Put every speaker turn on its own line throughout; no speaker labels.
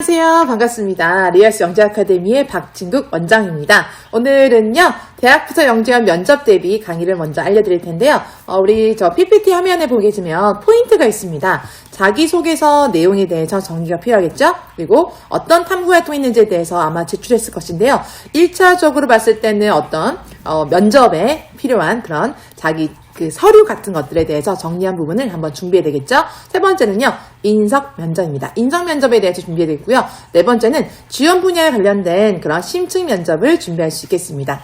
안녕하세요. 반갑습니다. 리얼스 영재아카데미의 박진국 원장입니다. 오늘은요, 대학부서 영재원 면접 대비 강의를 먼저 알려드릴 텐데요. 우리 PPT 화면에 보게 되시면 포인트가 있습니다. 자기소개서 내용에 대해서 정리가 필요하겠죠? 그리고 어떤 탐구활동이 있는지에 대해서 아마 제출했을 것인데요. 1차적으로 봤을 때는 어떤 면접에 필요한 그런 자기 서류 같은 것들에 대해서 정리한 부분을 한번 준비해야 되겠죠? 세 번째는요, 인석 면접입니다. 인석 면접에 대해서 준비해야 되고요. 네 번째는 지원 분야에 관련된 그런 심층 면접을 준비할 수 있겠습니다.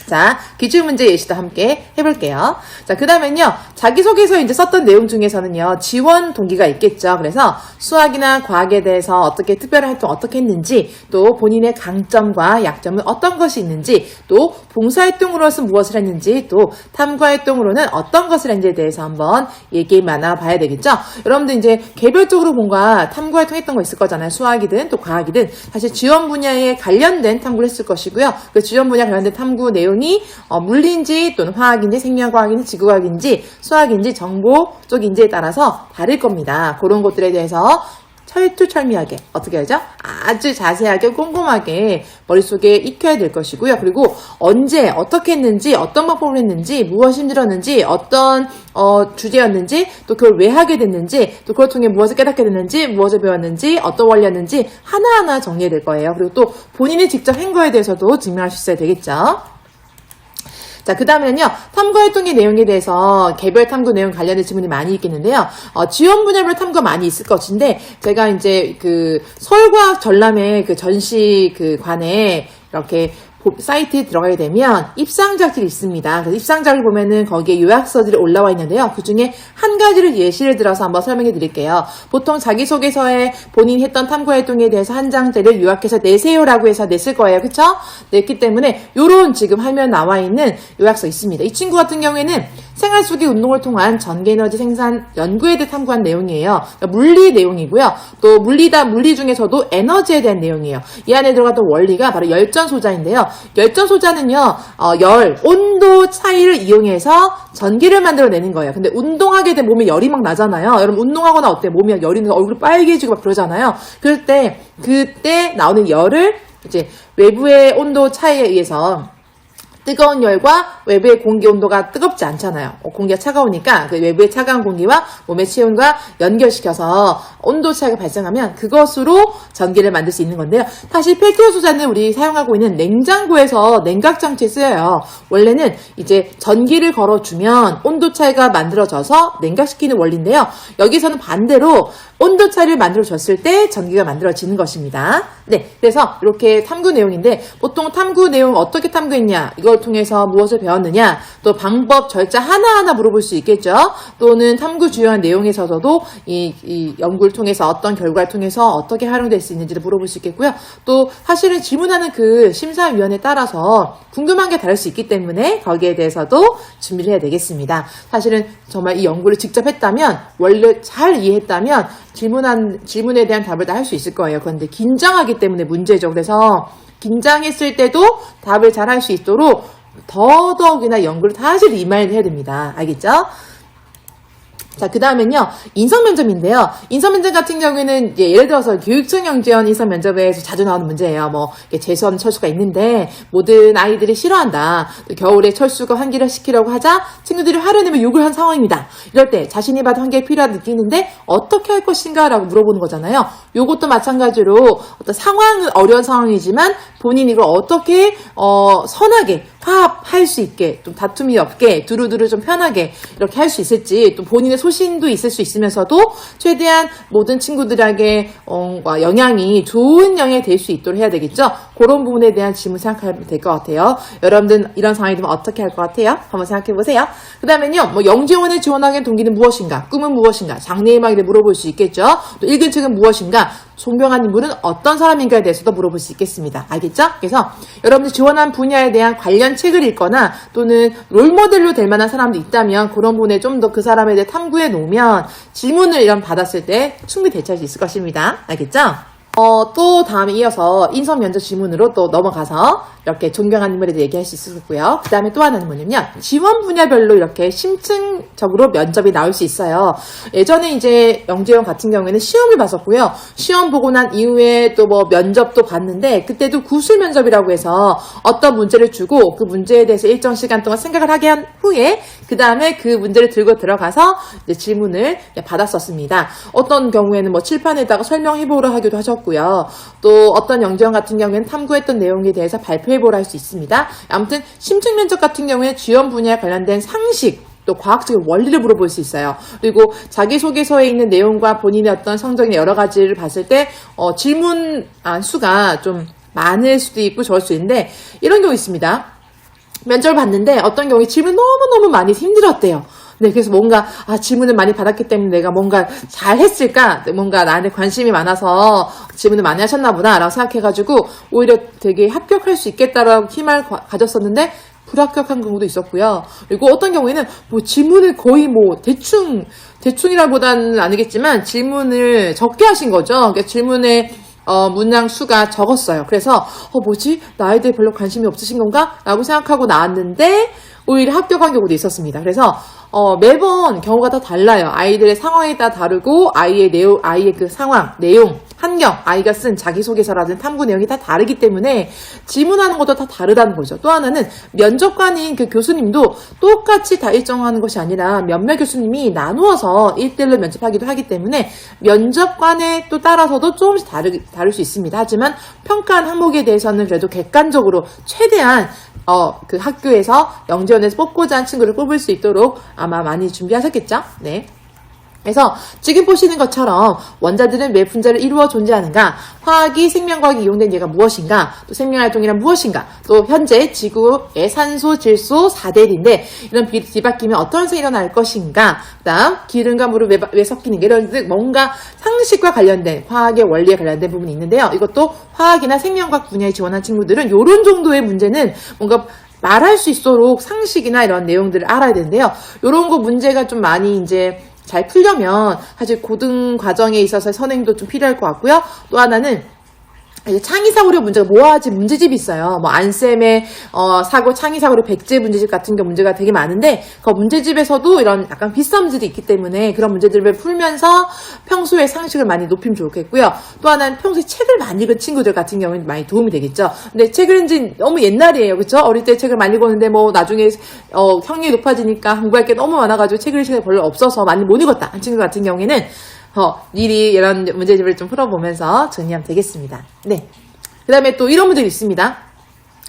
자, 기출문제 예시도 함께 해볼게요. 자, 그 다음엔요, 자기소개서에 이제 썼던 내용 중에서는요, 지원 동기가 있겠죠. 그래서 수학이나 과학에 대해서 어떻게 특별한 활동 어떻게 했는지, 또 본인의 강점과 약점은 어떤 것이 있는지, 또 봉사활동으로서 무엇을 했는지, 또 탐구활동으로는 어떤 것을 했는지에 대해서 한번 얘기 나눠봐야 되겠죠. 여러분들 이제 개별적으로 뭔가 탐구활동 했던 거 있을 거잖아요. 수학이든 또 과학이든. 사실 지원 분야에 관련된 탐구를 했을 것이고요. 그 지원 분야 관련된 탐구 내용이 물리인지 또는 화학인지 생명과학인지 지구과학인지 수학인지 정보 쪽인지에 따라서 다를 겁니다. 그런 것들에 대해서 철두철미하게 어떻게 하죠? 아주 자세하게 꼼꼼하게 머릿속에 익혀야 될 것이고요. 그리고 언제 어떻게 했는지 어떤 방법을 했는지 무엇이 힘들었는지 어떤 주제였는지 또 그걸 왜 하게 됐는지 또 그걸 통해 무엇을 깨닫게 됐는지 무엇을 배웠는지 어떤 원리였는지 하나하나 정리해야 될 거예요. 그리고 또 본인이 직접 한 거에 대해서도 증명할 수 있어야 되겠죠. 자, 그 다음에는요, 탐구활동의 내용에 대해서 개별 탐구 내용 관련된 질문이 많이 있겠는데요. 지원 분야별 탐구가 많이 있을 것인데, 제가 이제 서울과학 전람회 전시 관에 이렇게 사이트에 들어가게 되면 입상자들이 있습니다. 그래서 입상자를 보면은 거기에 요약서들이 올라와 있는데요. 그 중에 한 가지를 예시를 들어서 한번 설명해 드릴게요. 보통 자기소개서에 본인이 했던 탐구활동에 대해서 한 장짜리를 요약해서 내세요라고 해서 냈을 거예요. 그쵸? 냈기 때문에 요런 지금 화면 나와 있는 요약서 있습니다. 이 친구 같은 경우에는 생활 속의 운동을 통한 전기에너지 생산 연구에 대해 탐구한 내용이에요. 그러니까 물리 내용이고요. 또 물리 중에서도 에너지에 대한 내용이에요. 이 안에 들어갔던 원리가 바로 열전 소자인데요. 열전 소자는요, 온도 차이를 이용해서 전기를 만들어내는 거예요. 근데 운동하게 되면 몸에 열이 막 나잖아요. 여러분 운동하거나 어때요? 몸이 열이 나서 얼굴이 빨개지고 막 그러잖아요. 그때 나오는 열을 이제 외부의 온도 차이에 의해서 뜨거운 열과 외부의 공기 온도가 뜨겁지 않잖아요. 공기가 차가우니까 그 외부의 차가운 공기와 몸의 체온과 연결시켜서 온도 차이가 발생하면 그것으로 전기를 만들 수 있는 건데요. 사실 펠티어 소자는 우리 사용하고 있는 냉장고에서 냉각 장치에 쓰여요. 원래는 이제 전기를 걸어주면 온도 차이가 만들어져서 냉각시키는 원리인데요. 여기서는 반대로 온도 차이를 만들어줬을 때 전기가 만들어지는 것입니다. 네, 그래서 이렇게 탐구 내용인데 보통 탐구 내용 어떻게 탐구했냐, 이걸 통해서 무엇을 배웠느냐, 또 방법, 절차 하나하나 물어볼 수 있겠죠. 또는 탐구 주요한 내용에서도 이 연구를 통해서 어떤 결과를 통해서 어떻게 활용될 수 있는지를 물어볼 수 있겠고요. 또 사실은 질문하는 그 심사위원에 따라서 궁금한 게 다를 수 있기 때문에 거기에 대해서도 준비를 해야 되겠습니다. 사실은 정말 이 연구를 직접 했다면, 원래 잘 이해했다면 질문에 대한 답을 다 할 수 있을 거예요. 그런데 긴장하기 때문에 문제죠. 그래서 긴장했을 때도 답을 잘 할 수 있도록 더더욱이나 연구를 다시 리마인드 해야 됩니다. 알겠죠? 자, 그 다음엔요, 인성면접인데요. 인성면접 같은 경우에는 예를 들어서 교육청 영재원 인성면접에서 자주 나오는 문제예요. 재수없는 철수가 있는데 모든 아이들이 싫어한다. 또 겨울에 철수가 환기를 시키려고 하자 친구들이 화를 내며 욕을 한 상황입니다. 이럴 때 자신이 받은 환기가 필요하다 느끼는데 어떻게 할 것인가 라고 물어보는 거잖아요. 요것도 마찬가지로 어떤 상황은 어려운 상황이지만 본인이 이걸 어떻게 선하게 화합할 수 있게, 좀 다툼이 없게, 두루두루 좀 편하게 이렇게 할 수 있을지, 또 본인의 소신도 있을 수 있으면서도 최대한 모든 친구들에게 영향이 좋은 영향이 될 수 있도록 해야 되겠죠. 그런 부분에 대한 질문 생각하면 될 것 같아요. 여러분들은 이런 상황이 되면 어떻게 할 것 같아요? 한번 생각해 보세요. 그 다음엔요, 영재원에 지원하게 된 동기는 무엇인가? 꿈은 무엇인가? 장래희망에 물어볼 수 있겠죠. 또 읽은 책은 무엇인가? 존경하는 인물은 어떤 사람인가에 대해서도 물어볼 수 있겠습니다. 알겠죠? 그래서 여러분들 지원한 분야에 대한 관련 책을 읽거나 또는 롤모델로 될 만한 사람도 있다면 그런 부분에 좀 더 그 사람에 대해 탐구해 놓으면 질문을 받았을 때 충분히 대처할 수 있을 것입니다. 알겠죠? 또 다음에 이어서 인성 면접 질문으로 또 넘어가서 이렇게 존경하는 인물에 대해 얘기할 수 있었고요. 그 다음에 또 하나는 뭐냐면 지원 분야별로 이렇게 심층적으로 면접이 나올 수 있어요. 예전에 이제 영재형 같은 경우에는 시험을 봤었고요. 시험 보고 난 이후에 또 뭐 면접도 봤는데 그때도 구술 면접이라고 해서 어떤 문제를 주고 그 문제에 대해서 일정 시간 동안 생각을 하게 한 후에 그 다음에 그 문제를 들고 들어가서 이제 질문을 받았었습니다. 어떤 경우에는 뭐 칠판에다가 설명해보라 하기도 하셨고요. 또 어떤 영재형 같은 경우에는 탐구했던 내용에 대해서 발표해보라 할 수 있습니다. 아무튼 심층 면접 같은 경우에 지원 분야에 관련된 상식 또 과학적인 원리를 물어볼 수 있어요. 그리고 자기소개서에 있는 내용과 본인의 어떤 성적의 여러 가지를 봤을 때 질문 수가 좀 많을 수도 있고 적을 수 있는데 이런 경우 있습니다. 면접을 봤는데 어떤 경우에 질문 너무너무 많이 힘들었대요. 네, 그래서 뭔가 질문을 많이 받았기 때문에 내가 뭔가 잘 했을까? 뭔가 나한테 관심이 많아서 질문을 많이 하셨나 보다 라고 생각해가지고 오히려 되게 합격할 수 있겠다라고 희망을 가졌었는데 불합격한 경우도 있었고요. 그리고 어떤 경우에는 뭐 질문을 거의 뭐 대충이라보다는 아니겠지만 질문을 적게 하신 거죠. 그러니까 질문에 문장 수가 적었어요. 그래서 뭐지? 나에 대해 별로 관심이 없으신 건가? 라고 생각하고 나왔는데 오히려 합격한 경우도 있었습니다. 그래서 매번 경우가 다 달라요. 아이들의 상황에 따라 다르고 아이의 그 상황, 내용, 환경, 아이가 쓴 자기소개서라든지 탐구 내용이 다 다르기 때문에 질문하는 것도 다 다르다는 거죠. 또 하나는 면접관인 그 교수님도 똑같이 다 일정하는 것이 아니라 몇몇 교수님이 나누어서 1대1로 면접하기도 하기 때문에 면접관에 또 따라서도 조금씩 다를 수 있습니다. 하지만 평가한 항목에 대해서는 그래도 객관적으로 최대한 그 학교에서 영재원에서 뽑고자 한 친구를 뽑을 수 있도록 아마 많이 준비하셨겠죠? 네. 그래서 지금 보시는 것처럼 원자들은 왜 분자를 이루어 존재하는가, 화학이 생명과학이 이용된 예가 무엇인가, 또 생명활동이란 무엇인가, 또 현재 지구의 산소, 질소, 4대1인데 이런 뒤바뀌면 어떤 현상이 일어날 것인가, 그 다음 기름과 물을 왜 섞이는가, 이런 뭔가 상식과 관련된 화학의 원리에 관련된 부분이 있는데요. 이것도 화학이나 생명과학 분야에 지원한 친구들은 이런 정도의 문제는 뭔가 말할 수 있도록 상식이나 이런 내용들을 알아야 되는데요. 이런 거 문제가 좀 많이 이제 잘 풀려면 사실 고등 과정에 있어서 선행도 좀 필요할 것 같고요. 또 하나는 창의사고력 문제가 모아지 문제집이 있어요. 뭐 안쌤의 사고 창의사고력 백제 문제집 같은 게 문제가 되게 많은데 그 문제집에서도 이런 약간 비슷한 문제들이 있기 때문에 그런 문제들을 풀면서 평소에 상식을 많이 높이면 좋겠고요. 또 하나는 평소에 책을 많이 읽은 친구들 같은 경우는 많이 도움이 되겠죠. 근데 책을 읽은 지 너무 옛날이에요. 그렇죠? 어릴 때 책을 많이 읽었는데 뭐 나중에 학력이 높아지니까 공부할 게 너무 많아가지고 책을 읽을 시간이 별로 없어서 많이 못 읽었다 한 친구 같은 경우에는 미리 이런 문제집을 좀 풀어보면서 정리하면 되겠습니다. 네. 그 다음에 또 이런 문제도 있습니다.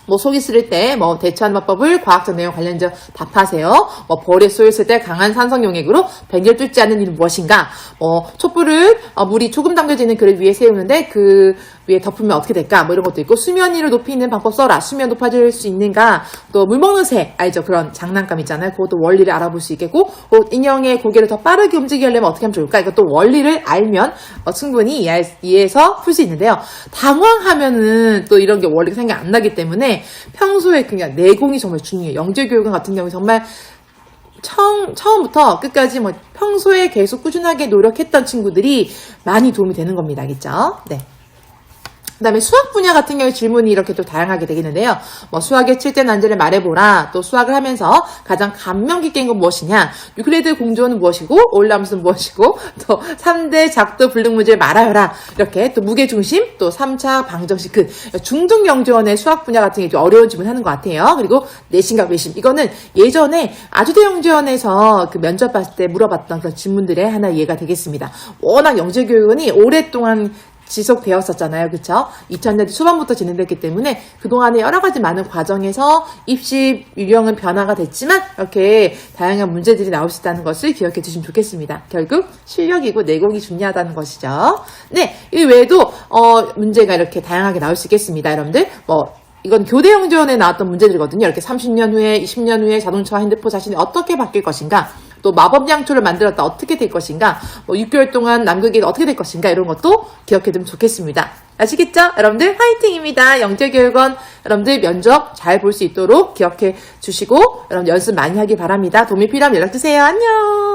뭐 속이 쓰릴 때 뭐 대처하는 방법을 과학적 내용 관련해서 답하세요. 뭐 볼에 쏘였을 때 강한 산성 용액으로 변기를 뚫지 않는 일은 무엇인가? 뭐 촛불을 물이 조금 담겨지는 그릇 위에 세우는데 그 위에 덮으면 어떻게 될까? 뭐 이런 것도 있고 수면 위를 높이는 방법 써라. 수면 높아질 수 있는가? 또 물 먹는 새 알죠? 그런 장난감 있잖아요. 그것도 원리를 알아볼 수 있겠고 인형의 고개를 더 빠르게 움직이게 하려면 어떻게 하면 좋을까? 이것도 원리를 알면 충분히 이해해서 풀 수 있는데요. 당황하면은 또 이런 게 원리가 생각 안 나기 때문에 평소에 그냥 내공이 정말 중요해요. 영재교육원 같은 경우 정말 처음부터 끝까지 뭐 평소에 계속 꾸준하게 노력했던 친구들이 많이 도움이 되는 겁니다. 알겠죠? 네. 그 다음에 수학 분야 같은 경우에 질문이 이렇게 또 다양하게 되겠는데요. 뭐 수학의 7대 난제를 말해보라. 또 수학을 하면서 가장 감명 깊게 한 건 무엇이냐. 유클리드 공조는 무엇이고 올람수는 무엇이고 또 3대 작도 불능 문제를 말하여라. 이렇게 또 무게중심 또 3차 방정식 중등 영재원의 수학 분야 같은 게 좀 어려운 질문 하는 것 같아요. 그리고 내신과 외심. 이거는 예전에 아주대 영재원에서 그 면접 봤을 때 물어봤던 그런 질문들의 하나 이해가 되겠습니다. 워낙 영재교육원이 오랫동안 지속되었었잖아요. 그쵸? 2000년대 초반부터 진행됐기 때문에 그동안에 여러 가지 많은 과정에서 입시 유형은 변화가 됐지만 이렇게 다양한 문제들이 나올 수 있다는 것을 기억해 주시면 좋겠습니다. 결국 실력이고 내공이 중요하다는 것이죠. 네, 이 외에도 문제가 이렇게 다양하게 나올 수 있겠습니다. 여러분들 이건 교대 영재원에 나왔던 문제들이거든요. 이렇게 30년 후에, 20년 후에 자동차와 핸드폰 자신이 어떻게 바뀔 것인가, 또 마법 양초를 만들었다 어떻게 될 것인가, 6개월 동안 남극이 어떻게 될 것인가, 이런 것도 기억해두면 좋겠습니다. 아시겠죠? 여러분들 화이팅입니다. 영재교육원 여러분들 면접 잘 볼 수 있도록 기억해 주시고 여러분 연습 많이 하기 바랍니다. 도움이 필요하면 연락주세요. 안녕.